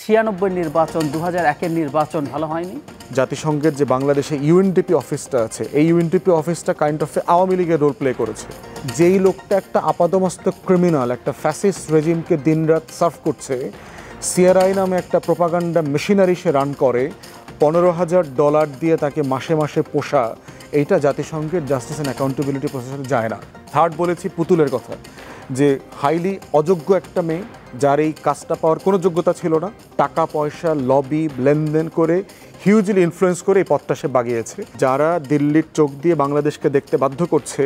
96 নির্বাচন, 2001-এর নির্বাচন ভালো হয়নি। জাতিসংঘের যে বাংলাদেশে ইউএনডিপি অফিসটা আছে, এই ইউএনডিপি অফিসটা কাইন্ড অফ আওয়ামী লীগের রোল প্লে করেছে। যেই লোকটা একটা আপাদমস্তক ক্রিমিনাল, একটা ফ্যাসিস্ট রেজিমকে দিনরাত সার্ভ করছে, সিআরআই নামে একটা প্রোপাগান্ডা মেশিনারি সে রান করে, $15,000 দিয়ে তাকে মাসে মাসে পোষা, এইটা জাতিসংঘের জাস্টিস অ্যান্ড অ্যাকাউন্টেবিলিটি প্রসেসে যায় না। থার্ড বলেছি পুতুলের কথা, যে হাইলি অযোগ্য একটা মেয়ে, যার এই কাজটা পাওয়ার কোনো যোগ্যতা ছিল না, টাকা পয়সা লবি লেনদেন করে হিউজলি ইনফ্লুয়েন্স করে এই পথটা সে বাগিয়েছে। যারা দিল্লির চোখ দিয়ে বাংলাদেশকে দেখতে বাধ্য করছে,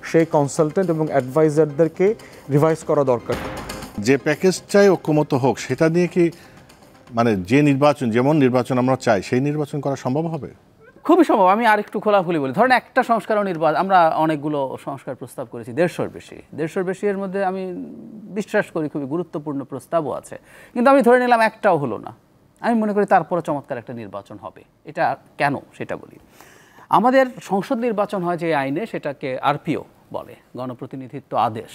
সেই কনসালটেন্ট এবং অ্যাডভাইজারদেরকে রিভাইজ করা দরকার। যে প্যাকেজ চাই ঐক্যমত হোক, সেটা নিয়ে কি মানে যে নির্বাচন, যেমন নির্বাচন আমরা চাই, সেই নির্বাচন করা সম্ভব হবে? খুবই সম্ভব। আমি আরেকটু খোলাখুলি বলি, ধরেন একটা সংস্কার ও নির্বাচন, আমরা অনেকগুলো সংস্কার প্রস্তাব করেছি, 150-এর বেশি। এর মধ্যে আমি বিশ্বাস করি খুবই গুরুত্বপূর্ণ প্রস্তাবও আছে, কিন্তু আমি ধরে নিলাম একটাও হলো না। আমি মনে করি তারপরে চমৎকার একটা নির্বাচন হবে। এটা কেন সেটা বলি। আমাদের সংসদ নির্বাচন হয় যে আইনে, সেটাকে আরপিও বলে, গণপ্রতিনিধিত্ব আদেশ।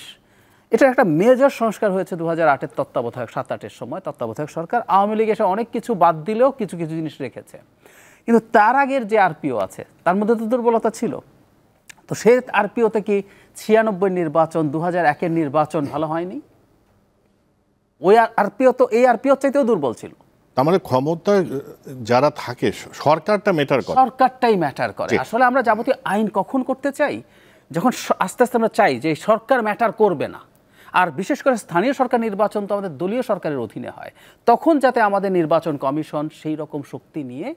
এটা একটা মেজর সংস্কার হয়েছে 2008-এর তত্ত্বাবধায়ক, 7-8-এর সময় তত্ত্বাবধায়ক সরকার। আওয়ামী লীগ এসে অনেক কিছু বাদ দিলেও কিছু কিছু জিনিস রেখেছে, কিন্তু তার আগের যে আরপিও আছে তার মধ্যে তো দুর্বলতা ছিল। তো সে আরপিওতে কি 96 নির্বাচন, 2001-এর নির্বাচন ভালো হয়নি? ওই আরপিও তো এই আরপিওর চাইতেও দুর্বল ছিল। তার মানে ক্ষমতা যারা থাকে, সরকারটা ম্যাটার করে, সরকারটাই ম্যাটার করে। আসলে আমরা যাবতীয় আইন কখন করতে চাই, যখন আস্তে আস্তে আমরা চাই যে সরকার ম্যাটার করবে না। আর বিশেষ করে স্থানীয় সরকার নির্বাচন তো আমাদের দলীয় সরকারের অধীনে হয়, তখন যাতে আমাদের নির্বাচন কমিশন সেই রকম শক্তি নিয়ে,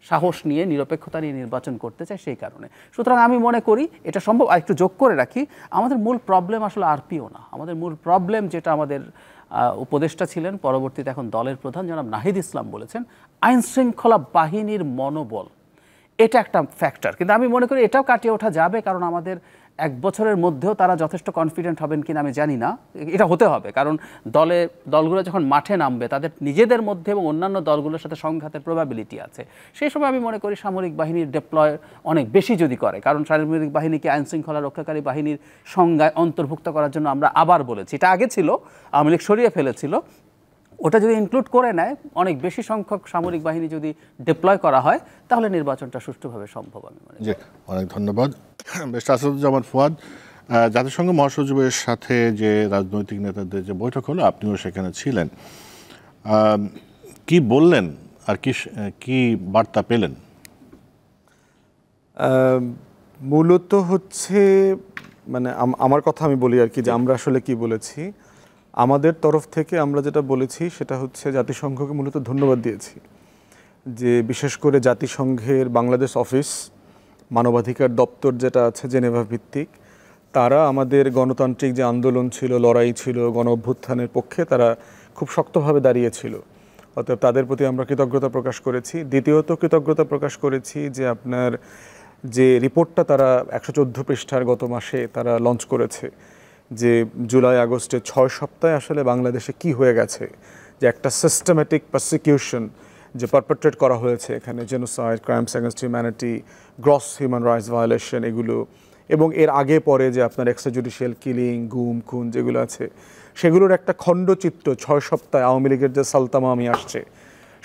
সাহস নিয়ে, নিরপেক্ষতা নিয়ে নির্বাচন করতে চায়, সেই কারণে। সুতরাং আমি মনে করি এটা সম্ভব। আর একটু যোগ করে রাখি, আমাদের মূল প্রবলেম আসলে আরপিও না। আমাদের মূল প্রবলেম, যেটা আমাদের উপদেষ্টা ছিলেন, পরবর্তীতে এখন দলের প্রধান জনাব নাহিদ ইসলাম বলেছেন, আইন শৃঙ্খলা বাহিনীর মনোবল। এটা একটা ফ্যাক্টর, কিন্তু আমি মনে করি এটাও কাটিয়ে ওঠা যাবে, কারণ আমাদের 1 বছরের মধ্যেও তারা যথেষ্ট কনফিডেন্ট হবেন কিনা আমি জানি না। এটা হতে হবে, কারণ দলগুলো যখন মাঠে নামবে, তাদের নিজেদের মধ্যে এবং অন্যান্য দলগুলোর সাথে সংঘাতের প্রবাবিলিটি আছে। সেই সময় আমি মনে করি সামরিক বাহিনীর ডিপ্লয় অনেক বেশি যদি করে, কারণ সামরিক বাহিনীকে আইন শৃঙ্খলা রক্ষাকারী বাহিনীর সংজ্ঞায় অন্তর্ভুক্ত করার জন্য আমরা আবার বলেছি। এটা আগে ছিল, আওয়ামী লীগ সরিয়ে ফেলেছিল। ওটা যদি ইনক্লুড করে নেয়, অনেক বেশি সংখ্যক সামরিক বাহিনী যদি ডিপ্লয় করা হয়, তাহলে নির্বাচনটা সুষ্ঠুভাবে সম্ভব আমি মনে করি। অনেক ধন্যবাদ মিস্টার আসাদুজ্জামান ফুয়াদ। জাতিসংঘ মহাসচিবের সাথে যে রাজনৈতিক নেতাদের যে বৈঠক হলো, আপনিও সেখানে ছিলেন, কি বললেন আর কি বার্তা পেলেন? মূলত হচ্ছে, মানে আমার কথা আমি বলি আর কি, যে আমরা আসলে কি বলেছি। আমাদের তরফ থেকে আমরা যেটা বলেছি সেটা হচ্ছে, জাতিসংঘকে মূলত ধন্যবাদ দিয়েছি, যে বিশেষ করে জাতিসংঘের বাংলাদেশ অফিস, মানবাধিকার দপ্তর যেটা আছে জেনেভা ভিত্তিক, তারা আমাদের গণতান্ত্রিক যে আন্দোলন ছিল, লড়াই ছিল, গণ অভ্যুত্থানের পক্ষে তারা খুব শক্তভাবে দাঁড়িয়েছিল। অতএব তাদের প্রতি আমরা কৃতজ্ঞতা প্রকাশ করেছি। দ্বিতীয়ত কৃতজ্ঞতা প্রকাশ করেছি যে আপনার যে রিপোর্টটা তারা 114 পৃষ্ঠার গত মাসে তারা লঞ্চ করেছে, যে জুলাই আগস্টে 6 সপ্তাহে আসলে বাংলাদেশে কি হয়ে গেছে, যে একটা সিস্টেমেটিক পারসিকিউশন যে পারপেট্রেট করা হয়েছে এখানে, genocide, crimes against humanity, gross human rights violation, এগুলো, এবং এর আগে পরে যে আপনার এক্সট্রাজুডিশিয়াল কিলিং, গুম খুন যেগুলো আছে, সেগুলোর একটা খণ্ডচিত্র 6 সপ্তাহে আওয়ামী লীগের যে সালতামা আমি আসছে,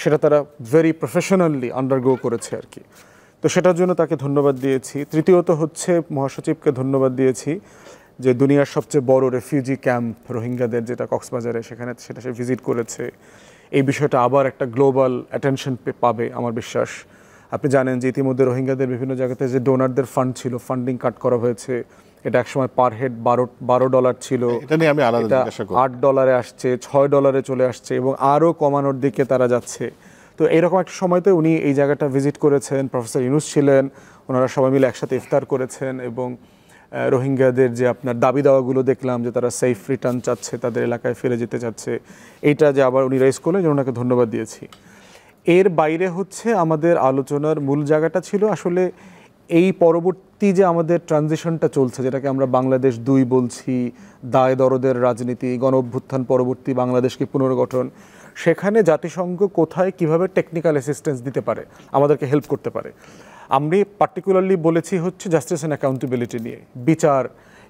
সেটা তারা ভেরি প্রফেশনালি আন্ডারগো করেছে আর কি। তো সেটার জন্য তাকে ধন্যবাদ দিয়েছি। তৃতীয়ত হচ্ছে মহাসচিবকে ধন্যবাদ দিয়েছি, যে দুনিয়ার সবচেয়ে বড় রেফিউজি ক্যাম্প রোহিঙ্গাদের যেটা কক্সবাজারে, সেখানে সেটা সে ভিজিট করেছে। এই বিষয়টা আবার একটা গ্লোবাল অ্যাটেনশন পাবে আমার বিশ্বাস। আপনি জানেন যে ইতিমধ্যে রোহিঙ্গাদের বিভিন্ন জায়গাতে যে ডোনারদের ফান্ড ছিল, ফান্ডিং কাট করা হয়েছে। এটা একসময় পার হেড $12 ছিল, এটা $8 আসছে, $6 চলে আসছে, এবং আরও কমানোর দিকে তারা যাচ্ছে। তো এইরকম একটা সময়তে উনি এই জায়গাটা ভিজিট করেছেন, প্রফেসর ইউনুস ছিলেন, ওনারা সবাই মিলে একসাথে ইফতার করেছেন, এবং রোহিঙ্গাদের যে আপনার দাবি দাওয়াগুলো দেখলাম, যে তারা সেফ রিটার্ন চাচ্ছে, তাদের এলাকায় ফিরে যেতে চাচ্ছে, এইটা যে আবার উনি রাইজ করলেন, যে ওনাকে ধন্যবাদ দিয়েছি। এর বাইরে হচ্ছে আমাদের আলোচনার মূল জায়গাটা ছিল আসলে এই পরবর্তী যে আমাদের ট্রানজিশনটা চলছে, যেটাকে আমরা বাংলাদেশ 2 বলছি, দায় দরদের রাজনীতি, গণ অভ্যুত্থান পরবর্তী বাংলাদেশকে পুনর্গঠন, সেখানে জাতিসংঘ কোথায় কিভাবে টেকনিক্যাল অ্যাসিস্ট্যান্স দিতে পারে, আমাদেরকে হেল্প করতে পারে। আমি পার্টিকুলারলি বলেছি হচ্ছে জাস্টিস অ্যান্ড অ্যাকাউন্টেবিলিটি নিয়ে, বিচার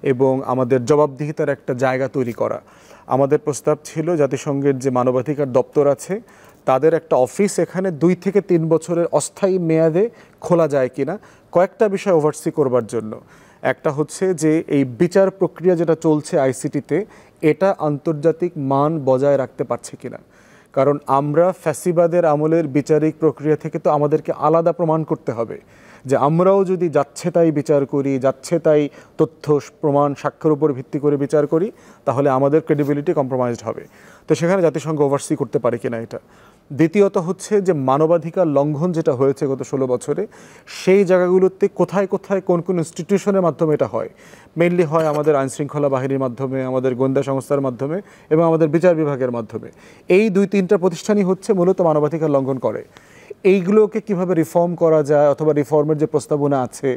এবং আমাদের জবাবদিহিতার একটা জায়গা তৈরি করা। আমাদের প্রস্তাব ছিল জাতিসংঘের যে মানবাধিকার দপ্তর আছে তাদের একটা অফিস এখানে 2 থেকে 3 বছরের অস্থায়ী মেয়াদে খোলা যায় কিনা কয়েকটা বিষয় ওভারসি করবার জন্য। একটা হচ্ছে যে এই বিচার প্রক্রিয়া যেটা চলছে আইসিটিতে, এটা আন্তর্জাতিক মান বজায় রাখতে পারছে কিনা। কারণ আমরা ফ্যাসিবাদের আমলের বিচারিক প্রক্রিয়া থেকে তো আমাদেরকে আলাদা প্রমাণ করতে হবে যে আমরাও যদি যাচ্ছে তাই বিচার করি, যাচ্ছে তাই তথ্য প্রমাণ সাক্ষ্যের উপর ভিত্তি করে বিচার করি, তাহলে আমাদের ক্রেডিবিলিটি কম্প্রোমাইজড হবে। তো সেখানে জাতিসংঘ ওভারসি করতে পারে কিনা এটা। দ্বিতীয়ত হচ্ছে যে মানবাধিকার লঙ্ঘন যেটা হয়েছে গত 16 বছরে, সেই জায়গাগুলোতে কোথায় কোথায় কোন কোন ইনস্টিটিউশনের মাধ্যমে এটা হয়। মেইনলি হয় আমাদের আইনশৃঙ্খলা বাহিনীর মাধ্যমে, আমাদের গোয়েন্দা সংস্থার মাধ্যমে এবং আমাদের বিচার বিভাগের মাধ্যমে। এই 2-3টা প্রতিষ্ঠানই হচ্ছে মূলত মানবাধিকার লঙ্ঘন করে। এইগুলোকে কিভাবে রিফর্ম করা যায় অথবা রিফর্মের যে প্রস্তাবনা আছে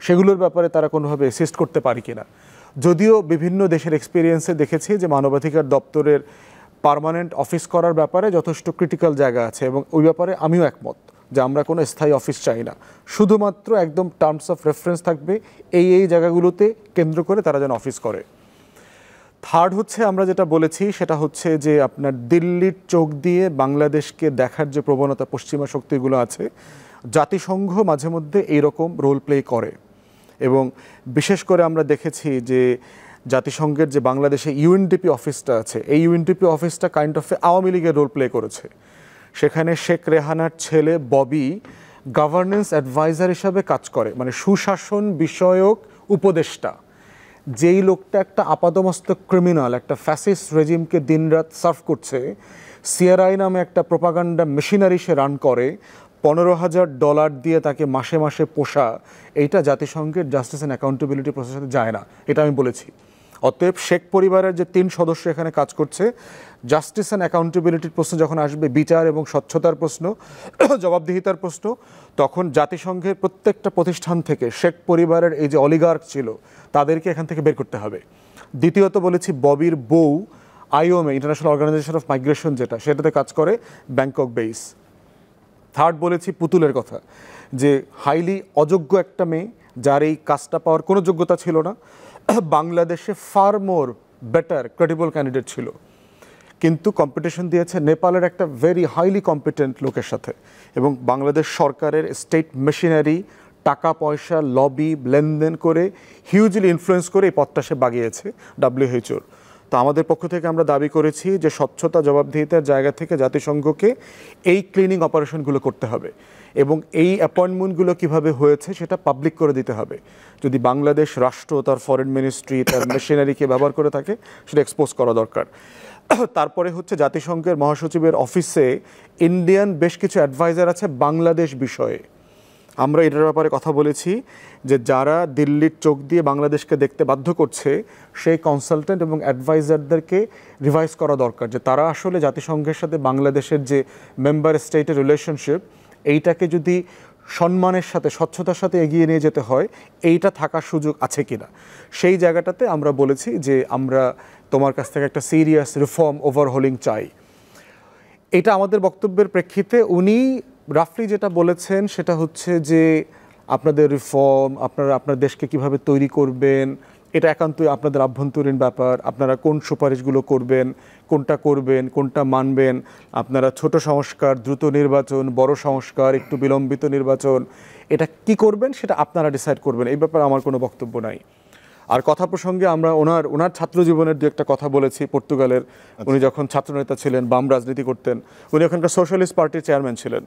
সেগুলোর ব্যাপারে তারা কোনোভাবে অ্যাসিস্ট করতে পারে কিনা। যদিও বিভিন্ন দেশের এক্সপিরিয়েন্সে দেখেছি যে মানবাধিকার দপ্তরের পার্মানেন্ট অফিস করার ব্যাপারে যথেষ্ট ক্রিটিক্যাল জায়গা আছে, এবং ওই ব্যাপারে আমিও একমত যে আমরা কোনো স্থায়ী অফিস চাই না, শুধুমাত্র একদম টার্মস অফ রেফারেন্স থাকবে এই জায়গাগুলোতে কেন্দ্র করে তারা যেন অফিস করে। থার্ড হচ্ছে আমরা যেটা বলেছি সেটা হচ্ছে যে আপনার দিল্লির চোখ দিয়ে বাংলাদেশকে দেখার যে প্রবণতা পশ্চিমা শক্তিগুলো আছে, জাতিসংঘ মাঝে মধ্যে এইরকম রোল প্লে করে। এবং বিশেষ করে আমরা দেখেছি যে জাতিসংঘের যে বাংলাদেশে ইউএনডিপি অফিসটা আছে, এই ইউএনডিপি অফিসটা কাইন্ড অফ আওয়ামী লীগের রোল প্লে করেছে। সেখানে শেখ রেহানার ছেলে ববি গভর্নেন্স অ্যাডভাইজার হিসাবে কাজ করে, মানে সুশাসন বিষয়ক উপদেষ্টা। যেই লোকটা একটা আপাদমস্তক ক্রিমিনাল, একটা ফ্যাসিস্ট রেজিমকে দিনরাত সার্ভ করছে, সিআরআই নামে একটা প্রোপাগান্ডা মেশিনারি সে রান করে, $15,000 দিয়ে তাকে মাসে মাসে পোষা, এইটা জাতিসংঘের জাস্টিস অ্যান্ড অ্যাকাউন্টেবিলিটি প্রসেসের সাথে যায় না, এটা আমি বলেছি। অতএব শেখ পরিবারের যে 3 সদস্য এখানে কাজ করছে, জাস্টিস অ্যান্ড অ্যাকাউন্টেবিলিটির প্রশ্ন যখন আসবে, বিচার এবং স্বচ্ছতার প্রশ্ন, জবাবদিহিতার প্রশ্ন, তখন জাতিসংঘের প্রত্যেকটা প্রতিষ্ঠান থেকে শেখ পরিবারের এই যে অলিগার্ক ছিল তাদেরকে এখান থেকে বের করতে হবে। দ্বিতীয়ত বলেছি ববির বউ আইওএমএ, ইন্টারন্যাশনাল অর্গানাইজেশন অফ মাইগ্রেশন, সেটাতে কাজ করে, ব্যাংকক বেস। থার্ড বলেছি পুতুলের কথা, যে হাইলি অযোগ্য একটা মেয়ে যার এই কাজটা পাওয়ার কোনো যোগ্যতা ছিল না, বাংলাদেশে ফার মোর বেটার ক্রেডিবল ক্যান্ডিডেট ছিল, কিন্তু কম্পিটিশন দিয়েছে নেপালের একটা ভেরি হাইলি কম্পিটেন্ট লোকের সাথে, এবং বাংলাদেশ সরকারের স্টেট মেশিনারি টাকা পয়সা লবি লেনদেন করে হিউজলি ইনফ্লুয়েন্স করে এই পথটা সে বাগিয়েছে WHO-র। তো আমাদের পক্ষ থেকে আমরা দাবি করেছি যে স্বচ্ছতা জবাবদিহিতার জায়গা থেকে জাতিসংঘকে এই ক্লিনিং অপারেশনগুলো করতে হবে, এবং এই অ্যাপয়েন্টমেন্টগুলো কিভাবে হয়েছে সেটা পাবলিক করে দিতে হবে। যদি বাংলাদেশ রাষ্ট্র তার ফরেন মিনিস্ট্রি তার মেশিনারিকে ব্যবহার করে থাকে, সেটা এক্সপোজ করা দরকার। তারপরে হচ্ছে জাতিসংঘের মহাসচিবের অফিসে ইন্ডিয়ান বেশ কিছু অ্যাডভাইজার আছে বাংলাদেশ বিষয়ে। আমরা এটার ব্যাপারে কথা বলেছি যে যারা দিল্লির চোখ দিয়ে বাংলাদেশকে দেখতে বাধ্য করছে, সেই কনসালটেন্ট এবং অ্যাডভাইজারদেরকে রিভাইজ করা দরকার, যে তারা আসলে জাতিসংঘের সাথে বাংলাদেশের যে মেম্বার স্টেটের রিলেশনশিপ, এইটাকে যদি সম্মানের সাথে স্বচ্ছতার সাথে এগিয়ে নিয়ে যেতে হয়, এইটা থাকার সুযোগ আছে কিনা। সেই জায়গাটাতে আমরা বলেছি যে আমরা তোমার কাছ থেকে একটা সিরিয়াস রিফর্ম ওভারহোলিং চাই। এটা আমাদের বক্তব্যের প্রেক্ষিতে উনি রাফলি যেটা বলেছেন সেটা হচ্ছে যে আপনাদের রিফর্ম, আপনারা আপনার দেশকে কিভাবে তৈরি করবেন, এটা একান্তই আপনাদের আভ্যন্তরীণ ব্যাপার, আপনারা কোন সুপারিশগুলো করবেন, কোনটা মানবেন, আপনারা ছোট সংস্কার, দ্রুত নির্বাচন, বড় সংস্কার, একটু বিলম্বিত নির্বাচন, এটা কি করবেন সেটা আপনারা ডিসাইড করবেন, এই ব্যাপারে আমার কোনো বক্তব্য নাই। আর কথা প্রসঙ্গে আমরা ওনার ছাত্র জীবনের দু একটা কথা বলেছি। পর্তুগালের উনি যখন ছাত্রনেতা ছিলেন, বাম রাজনীতি করতেন, উনি ওখানকার সোশ্যালিস্ট পার্টির চেয়ারম্যান ছিলেন।